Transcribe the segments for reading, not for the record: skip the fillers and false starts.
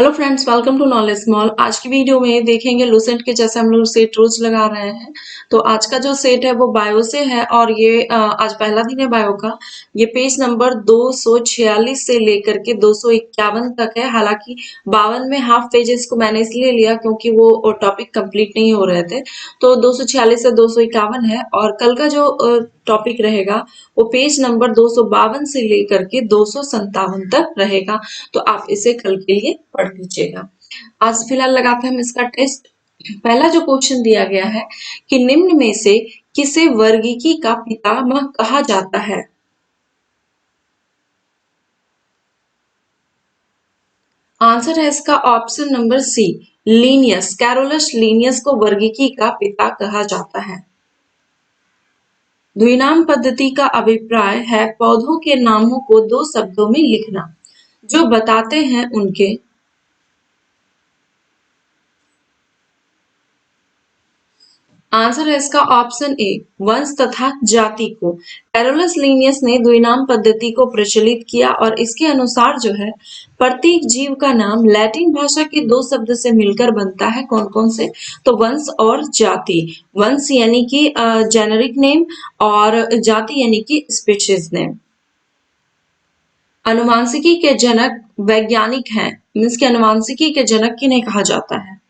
Hello friends, welcome to knowledge mall. आज की video में देखेंगे लूसेंट के जैसे हम लोग सेट रोज लगा रहे हैं। तो आज का जो सेट है वो बायो से है और ये आज पहला दिन है बायो का। ये पेज नंबर 246 से लेकर के 251 तक है। हालांकि 52 में हाफ पेजेस को मैंने इसलिए लिया क्योंकि वो टॉपिक कंप्लीट नहीं हो रहे थे। तो 246 से 251 है और कल का जो टॉपिक रहेगा वो पेज नंबर 252 से लेकर के 257 तक रहेगा। तो आप इसे कल के लिए पढ़ लीजिएगा। आज फिलहाल लगाते हैं हम इसका टेस्ट। पहला जो क्वेश्चन दिया गया है कि निम्न में से किसे वर्गीकी का पितामह कहा जाता है। आंसर है इसका option number C, Linnaeus. Carolus Linnaeus को वर्गीकी का पिता कहा जाता है। द्विनाम पद्धति का अभिप्राय है पौधों के नामों को दो शब्दों में लिखना जो बताते हैं उनके। आंसर है इसका ऑप्शन ए, वंश तथा जाति को। कैरोलस लीनियस ने द्विनाम पद्धति को प्रचलित किया और इसके अनुसार जो है प्रत्येक जीव का नाम लैटिन भाषा के दो शब्द से मिलकर बनता है। कौन कौन से? तो वंश और जाति। वंश यानी कि जेनेरिक नेम और जाति यानी कि स्पीशीज नेम। अनुवांशिकी के जनक वैज्ञानिक हैं, मीन्स के अनुवांशिकी के जनक किन्हें कहा जाता है?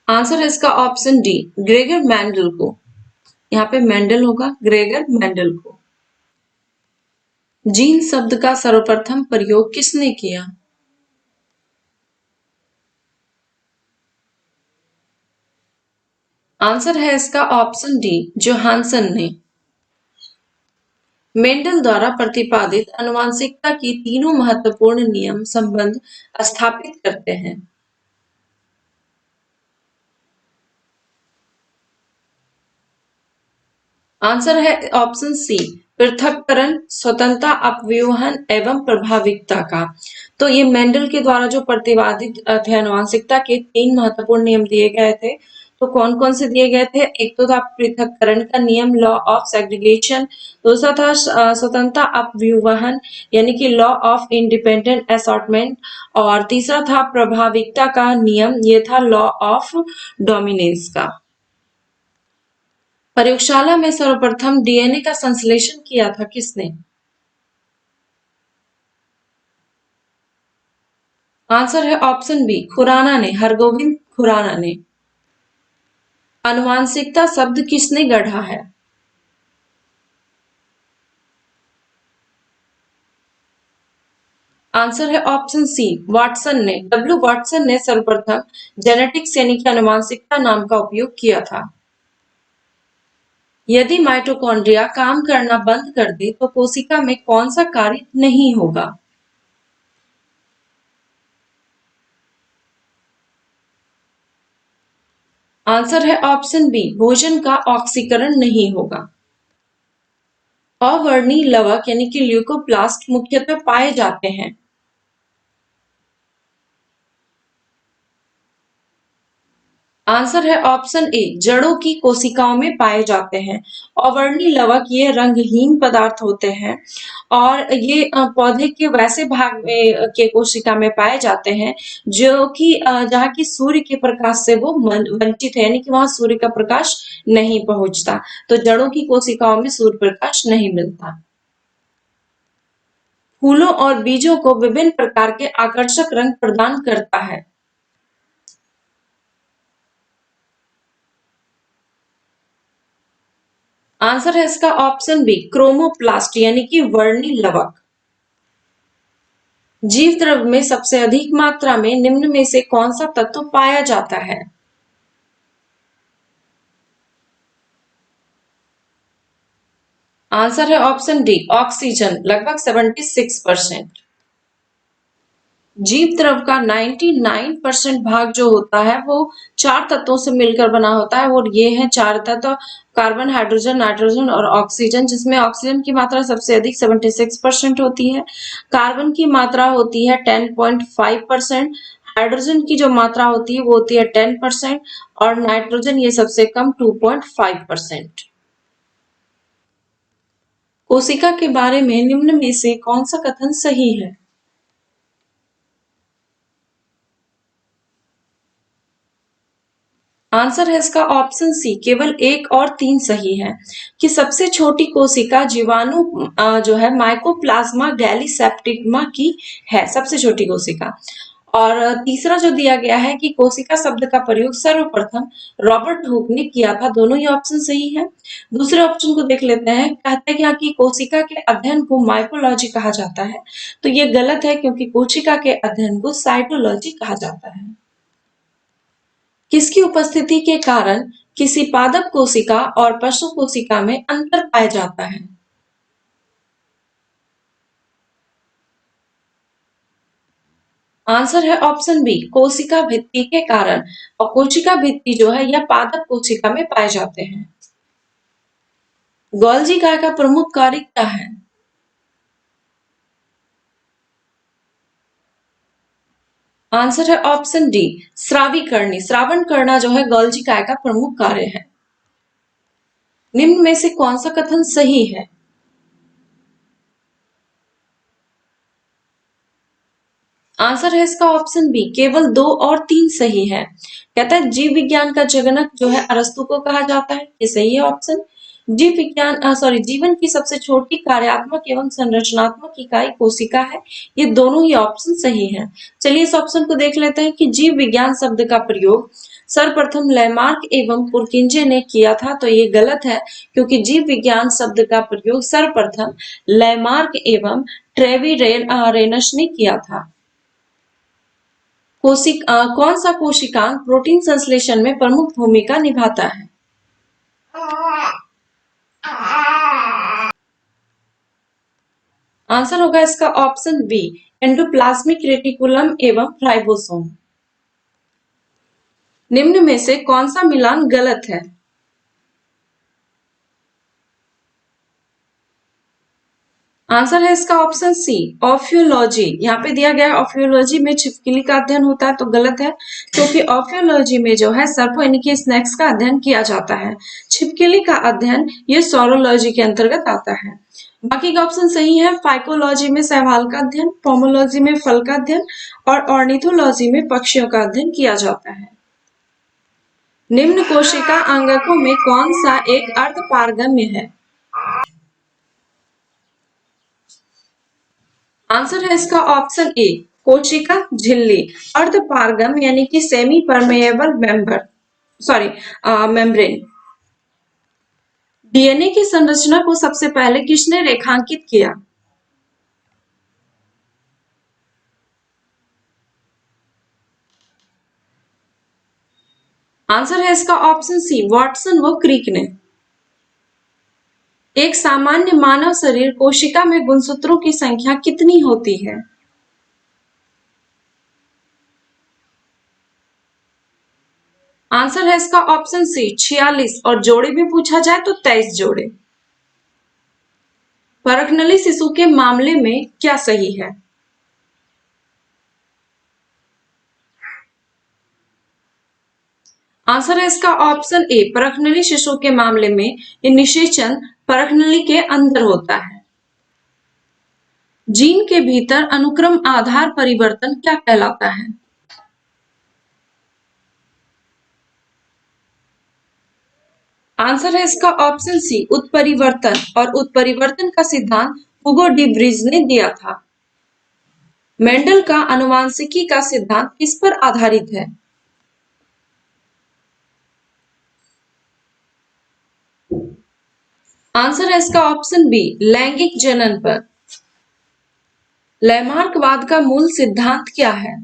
आंसर है इसका ऑप्शन डी, ग्रेगर मैंडल को। यहाँ पे मेंडल होगा, ग्रेगर मेंडल को। जीन शब्द का सर्वप्रथम प्रयोग किसने किया? आंसर है इसका ऑप्शन डी, जोहानसन ने। मेंडल द्वारा प्रतिपादित आनुवंशिकता की तीनों महत्वपूर्ण नियम संबंध स्थापित करते हैं। आंसर है ऑप्शन सी, पृथक्करण, स्वतंत्रता, अपव्यूहन एवं प्रभाविकता का। तो ये मेंडल के द्वारा जो प्रतिपादित थे आनुवंशिकता के तीन महत्वपूर्ण नियम दिए गए थे। तो कौन कौन से दिए गए थे? एक तो था पृथक्करण का नियम, लॉ ऑफ सेग्रीगेशन। दूसरा था स्वतंत्रता अपव्यूहन यानी कि लॉ ऑफ इंडिपेंडेंट असॉर्टमेंट। और तीसरा था प्रभाविकता का नियम, ये था लॉ ऑफ डोमिनेंस का। प्रयोगशाला में सर्वप्रथम डीएनए का संश्लेषण किया था किसने? आंसर है ऑप्शन बी, खुराना ने, हरगोविंद खुराना ने। आनुवांशिकता शब्द किसने गढ़ा है? आंसर है ऑप्शन सी, वाटसन ने। डब्ल्यू वाटसन ने सर्वप्रथम जेनेटिक्स यानी कि आनुवांशिकता नाम का उपयोग किया था। यदि माइटोकॉन्ड्रिया काम करना बंद कर दे तो कोशिका में कौन सा कार्य नहीं होगा? आंसर है ऑप्शन बी, भोजन का ऑक्सीकरण नहीं होगा। अवर्णी लवक यानी कि ल्यूकोप्लास्ट मुख्यतः पाए जाते हैं। आंसर है ऑप्शन ए, जड़ों की कोशिकाओं में पाए जाते हैं। अवर्णी लवक ये रंगहीन पदार्थ होते हैं और ये पौधे के वैसे भाग में के कोशिका में पाए जाते हैं जो कि जहाँ की सूर्य के प्रकाश से वो वंचित है, यानी कि वहां सूर्य का प्रकाश नहीं पहुंचता। तो जड़ों की कोशिकाओं में सूर्य प्रकाश नहीं मिलता। फूलों और बीजों को विभिन्न प्रकार के आकर्षक रंग प्रदान करता है। आंसर है इसका ऑप्शन बी, क्रोमोप्लास्ट यानी कि वर्णी लवक। जीव द्रव्य में सबसे अधिक मात्रा में निम्न में से कौन सा तत्व पाया जाता है? आंसर है ऑप्शन डी, ऑक्सीजन, लगभग 76%। जीव द्रव का 99% भाग जो होता है वो चार तत्वों से मिलकर बना होता है और ये है चार तत्व, कार्बन, हाइड्रोजन, नाइट्रोजन और ऑक्सीजन, जिसमें ऑक्सीजन की मात्रा सबसे अधिक 76% होती है। कार्बन की मात्रा होती है 10.5%। हाइड्रोजन की जो मात्रा होती है वो होती है 10% और नाइट्रोजन ये सबसे कम 2.5%। कोशिका के बारे में निम्न में से कौन सा कथन सही है? आंसर है इसका ऑप्शन सी, केवल 1 और 3 सही है कि सबसे छोटी कोशिका जीवाणु जो है माइकोप्लाज्मा गैलीसेप्टिग्मा की है, सबसे छोटी कोशिका। और तीसरा जो दिया गया है कि कोशिका शब्द का प्रयोग सर्वप्रथम रॉबर्ट हुक ने किया था, दोनों ही ऑप्शन सही है। दूसरे ऑप्शन को देख लेते हैं, कहते हैं कि यहाँ की कोशिका के अध्ययन को माइकोलॉजी कहा जाता है, तो ये गलत है क्योंकि कोशिका के अध्ययन को साइटोलॉजी कहा जाता है। किसकी उपस्थिति के कारण किसी पादप कोशिका और पशु कोशिका में अंतर पाया जाता है? आंसर है ऑप्शन बी, कोशिका भित्ति के कारण। और कोशिका भित्ति जो है यह पादप कोशिका में पाए जाते हैं। गोल्जी काय का प्रमुख कार्य क्या है? आंसर है ऑप्शन डी, स्रावीकरणी। श्रावण करना जो है गोल्जी काय का प्रमुख कार्य है। निम्न में से कौन सा कथन सही है? आंसर है इसका ऑप्शन बी, केवल 2 और 3 सही है। कहता है जीव विज्ञान का जनक जो है अरस्तु को कहा जाता है, ये सही है ऑप्शन। जीव विज्ञान जीवन की सबसे छोटी कार्यात्मक एवं संरचनात्मक इकाई कोशिका है, ये दोनों ही ऑप्शन सही है। चलिए इस ऑप्शन को देख लेते हैं कि जीव विज्ञान शब्द का प्रयोग सर्वप्रथम लेमार्क एवं पुरकिंजे ने किया था, तो ये गलत है क्योंकि जीव विज्ञान शब्द का प्रयोग सर्वप्रथम लेमार्क एवं रेनस ने किया था। कौन सा कोशिकांग प्रोटीन संश्लेषण में प्रमुख भूमिका निभाता है? आंसर होगा इसका ऑप्शन बी, एंडोप्लाज्मिक रेटिकुलम एवं राइबोसोम। निम्न में से कौन सा मिलान गलत है? आंसर है इसका ऑप्शन सी, ऑफियोलॉजी। यहाँ पे दिया गया है ऑफियोलॉजी में छिपकली का अध्ययन होता है, तो गलत है क्योंकि ऑफियोलॉजी में जो है सर्पो यानी कि स्नेक्स का अध्ययन किया जाता है। छिपकली का अध्ययन ये सौरोलॉजी के अंतर्गत आता है। बाकी का ऑप्शन सही है। फाइकोलॉजी में शैवाल का अध्ययन, पोमोलॉजी में फल का अध्ययन और ऑर्निथोलॉजी में पक्षियों का अध्ययन किया जाता है। निम्न कोशिका अंगकों में कौन सा एक अर्धपारगम्य है? आंसर है इसका ऑप्शन ए, कोशिका झिल्ली। अर्धपारगम यानी कि सेमी परमेएबल मेम्ब्रेन। डीएनए की संरचना को सबसे पहले किसने रेखांकित किया? आंसर है इसका ऑप्शन सी, वाटसन व क्रिक ने। एक सामान्य मानव शरीर कोशिका में गुणसूत्रों की संख्या कितनी होती है? आंसर है इसका ऑप्शन सी, 46। और जोड़े में पूछा जाए तो 23 जोड़े। परखनली शिशु के मामले में क्या सही है? आंसर है इसका ऑप्शन ए, परखनली शिशु के मामले में ये निषेचन परखनली के अंदर होता है। जीन के भीतर अनुक्रम आधार परिवर्तन क्या कहलाता है? आंसर है इसका ऑप्शन सी, उत्परिवर्तन। और उत्परिवर्तन का सिद्धांत हुगो डी ब्रिज ने दिया था। मेंडल का आनुवंशिकी का सिद्धांत किस पर आधारित है? आंसर है इसका ऑप्शन बी, लैंगिक जनन पर। लैमार्कवाद का मूल सिद्धांत क्या है?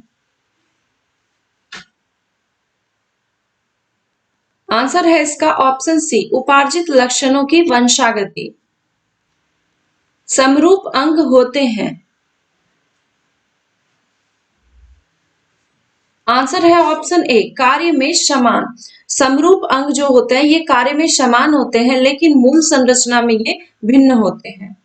आंसर है इसका ऑप्शन सी, उपार्जित लक्षणों की वंशागति। समरूप अंग होते हैं। आंसर है ऑप्शन ए, कार्य में समान। समरूप अंग जो होते हैं ये कार्य में समान होते हैं लेकिन मूल संरचना में ये भिन्न होते हैं।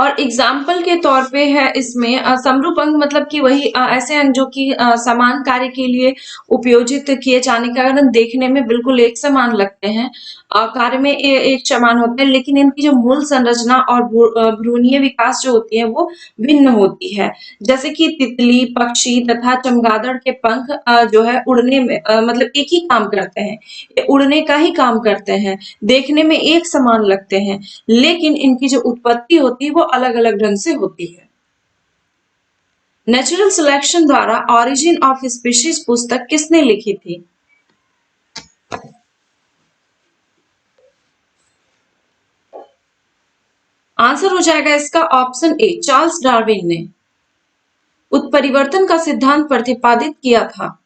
और एग्जाम्पल के तौर पे है इसमें समरूप अंग मतलब कि वही ऐसे अंग जो कि समान कार्य के लिए उपयोजित किए जाने के कारण देखने में बिल्कुल एक समान लगते हैं, कार्य में एक समान होते हैं, लेकिन इनकी जो मूल संरचना और भ्रूणीय विकास जो होती है वो भिन्न होती है। जैसे कि तितली, पक्षी तथा चमगादड़ के पंख जो है उड़ने में मतलब एक ही काम करते हैं, ये उड़ने का ही काम करते हैं, देखने में एक समान लगते हैं, लेकिन इनकी जो उत्पत्ति होती है वो अलग-अलग ढंग से होती है। नेचुरल सिलेक्शन द्वारा ऑरिजिन ऑफ स्पीशीज पुस्तक किसने लिखी थी? आंसर हो जाएगा इसका ऑप्शन ए, चार्ल्स डार्विन ने उत्परिवर्तन का सिद्धांत प्रतिपादित किया था।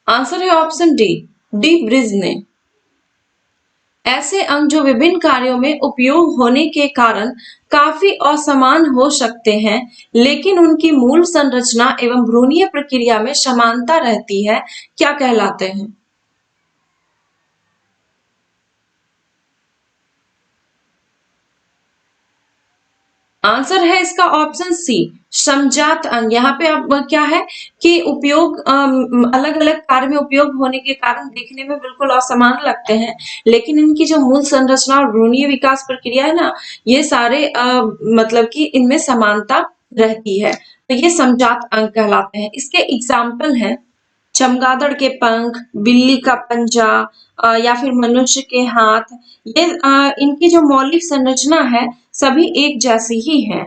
आंसर है ऑप्शन डी, डी ब्रिज ने। ऐसे अंग जो विभिन्न कार्यों में उपयोग होने के कारण काफी असमान हो सकते हैं, लेकिन उनकी मूल संरचना एवं भ्रूणीय प्रक्रिया में समानता रहती है, क्या कहलाते हैं? आंसर है इसका ऑप्शन सी, समजात अंग। यहाँ पे अब क्या है कि उपयोग अलग अलग कार्य में उपयोग होने के कारण देखने में बिल्कुल असमान लगते हैं, लेकिन इनकी जो मूल संरचना और भ्रूणीय विकास प्रक्रिया है ना, ये सारे मतलब कि इनमें समानता रहती है, तो ये समजात अंग कहलाते हैं। इसके एग्जाम्पल हैं चमगादड़ के पंख, बिल्ली का पंजा या फिर मनुष्य के हाथ। ये इनकी जो मौलिक संरचना है सभी एक जैसी ही है।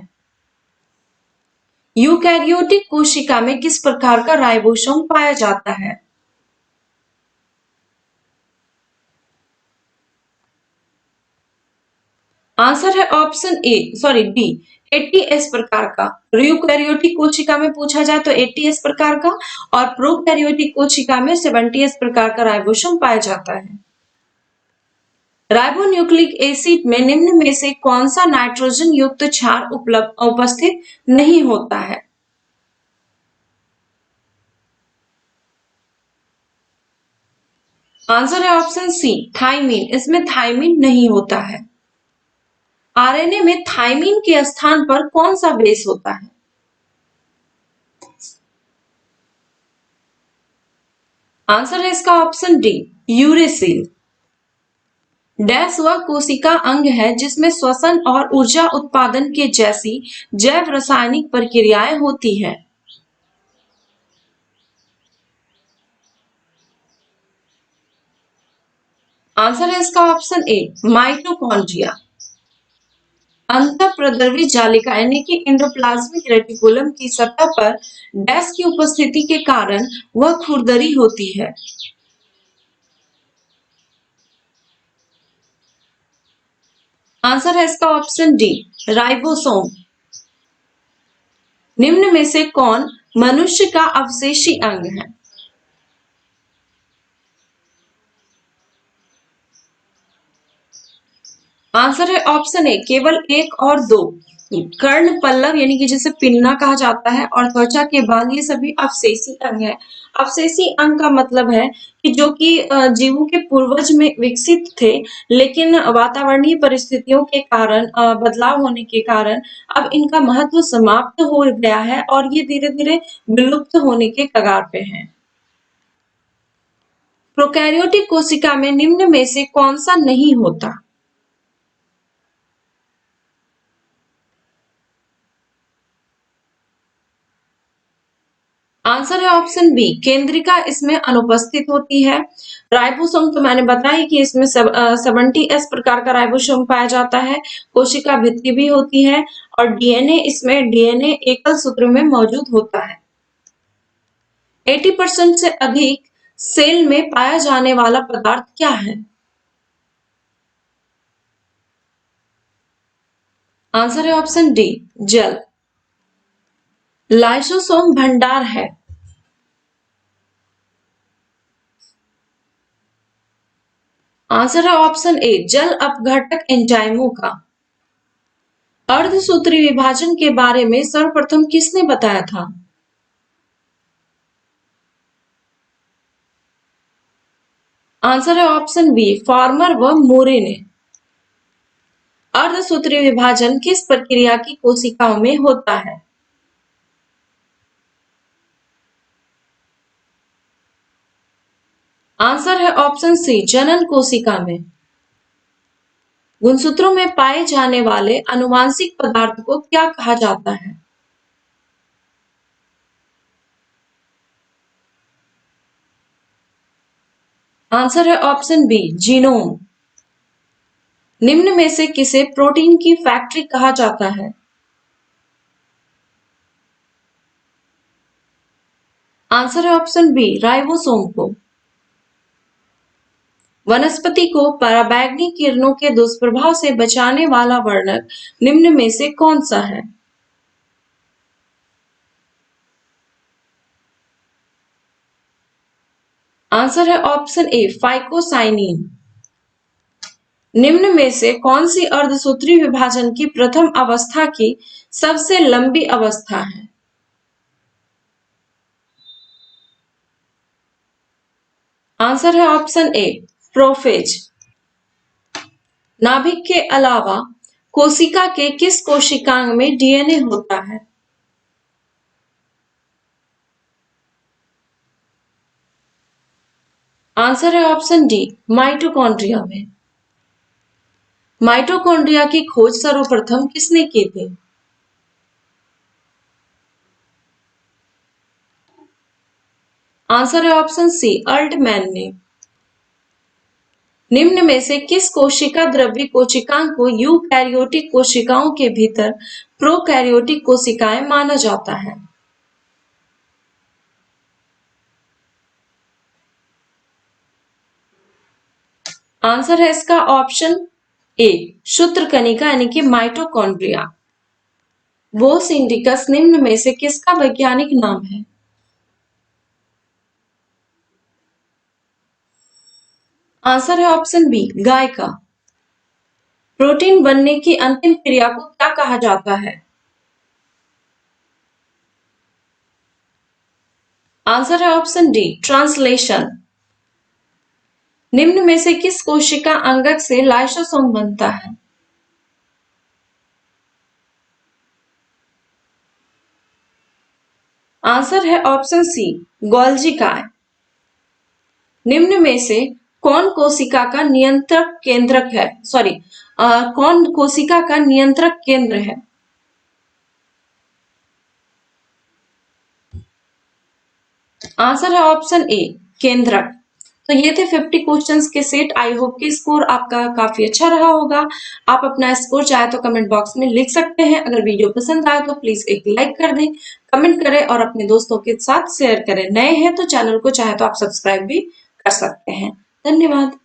यूकैरियोटिक कोशिका में किस प्रकार का राइबोसोम पाया जाता है? आंसर है option A, sorry B, 80s प्रकार का। यूकैरियोटिक कोशिका में पूछा जाए तो 80s प्रकार का, और प्रोकैरियोटिक कोशिका में 70s प्रकार का राइबोसोम पाया जाता है। राइबोन्यूक्लिक एसिड में निम्न में से कौन सा नाइट्रोजन युक्त क्षार उपस्थित नहीं होता है? आंसर है ऑप्शन सी, थाइमीन। इसमें थाइमीन नहीं होता है। आरएनए में थाइमीन के स्थान पर कौन सा बेस होता है? आंसर है इसका ऑप्शन डी, यूरेसिल। डैश वह कोशिका अंग है जिसमें श्वसन और ऊर्जा उत्पादन के जैसी जैव रासायनिक प्रक्रियाएं होती है। आंसर है इसका ऑप्शन ए, माइटोकॉन्ड्रिया। अंतःप्रद्रवी जालिका यानी कि एंडोप्लाज्मिक रेटिकुलम की सतह पर डैश की उपस्थिति के कारण वह खुरदरी होती है। आंसर है इसका ऑप्शन डी, राइबोसोम। निम्न में से कौन मनुष्य का अवशेषी अंग है? आंसर है ऑप्शन ए, केवल एक और दो। कर्ण पल्लव यानी कि जिसे पिन्ना कहा जाता है, और त्वचा के बाल, ये सभी अवशेषी अंग है। अवशेषी अंग का मतलब है कि जो कि जीवों के पूर्वज में विकसित थे, लेकिन वातावरणीय परिस्थितियों के कारण बदलाव होने के कारण अब इनका महत्व समाप्त हो गया है और ये धीरे धीरे विलुप्त होने के कगार पे हैं। प्रोकैरियोटिक कोशिका में निम्न में से कौन सा नहीं होता? आंसर है ऑप्शन बी, केंद्रिका इसमें अनुपस्थित होती है। राइबोसोम तो मैंने बताया कि इसमें 70s प्रकार का राइबोसोम पाया जाता है। कोशिका भित्ति भी होती है, और डीएनए, इसमें डीएनए एकल सूत्र में मौजूद होता है। 80% से अधिक सेल में पाया जाने वाला पदार्थ क्या है? आंसर है ऑप्शन डी, जल। लाइसोसोम भंडार है। आंसर है ऑप्शन ए, जल अपघटक एंजाइमों का। अर्धसूत्री विभाजन के बारे में सर्वप्रथम किसने बताया था? आंसर है ऑप्शन बी, फार्मर व मोरे ने। अर्धसूत्रीय विभाजन किस प्रक्रिया की कोशिकाओं में होता है? आंसर है ऑप्शन सी, जनन कोशिका में। गुणसूत्रों में पाए जाने वाले आनुवांशिक पदार्थ को क्या कहा जाता है? आंसर है ऑप्शन बी, जीनोम। निम्न में से किसे प्रोटीन की फैक्ट्री कहा जाता है? आंसर है ऑप्शन बी, राइबोसोम को। वनस्पति को पराबैंगनी किरणों के दुष्प्रभाव से बचाने वाला वर्णक निम्न में से कौन सा है? आंसर है ऑप्शन ए, फाइकोसाइनिन। निम्न में से कौन सी अर्धसूत्रीय विभाजन की प्रथम अवस्था की सबसे लंबी अवस्था है? आंसर है ऑप्शन ए, प्रोफेज। नाभिक के अलावा कोशिका के किस कोशिकांग में डीएनए होता है? आंसर है ऑप्शन डी, माइटोकॉन्ड्रिया में। माइटोकॉन्ड्रिया की खोज सर्वप्रथम किसने की थी? आंसर है ऑप्शन सी, अल्टमैन ने। निम्न में से किस कोशिका द्रव्य कोशिकांग को यूकैरियोटिक कोशिकाओं के भीतर प्रोकैरियोटिक कोशिकाएं माना जाता है? आंसर है इसका ऑप्शन ए, सूत्रकनिका यानी कि माइटोकॉन्ड्रिया। बोस इंडिकस निम्न में से किसका वैज्ञानिक नाम है? आंसर है ऑप्शन बी, गाय का। प्रोटीन बनने की अंतिम क्रिया को क्या कहा जाता है? आंसर है ऑप्शन डी, ट्रांसलेशन। निम्न में से किस कोशिका अंगक से लाइसोसोम बनता है? आंसर है ऑप्शन सी, गोल्जी काय। निम्न में से कौन कोशिका का नियंत्रक केंद्रक है? कौन कोशिका का नियंत्रक केंद्र है? आंसर है ऑप्शन ए, केंद्रक। तो ये थे 50 क्वेश्चंस के सेट। आई होप कि स्कोर आपका काफी अच्छा रहा होगा। आप अपना स्कोर चाहे तो कमेंट बॉक्स में लिख सकते हैं। अगर वीडियो पसंद आए तो प्लीज एक लाइक कर दें, कमेंट करें और अपने दोस्तों के साथ शेयर करें। नए हैं तो चैनल को चाहे तो आप सब्सक्राइब भी कर सकते हैं। धन्यवाद।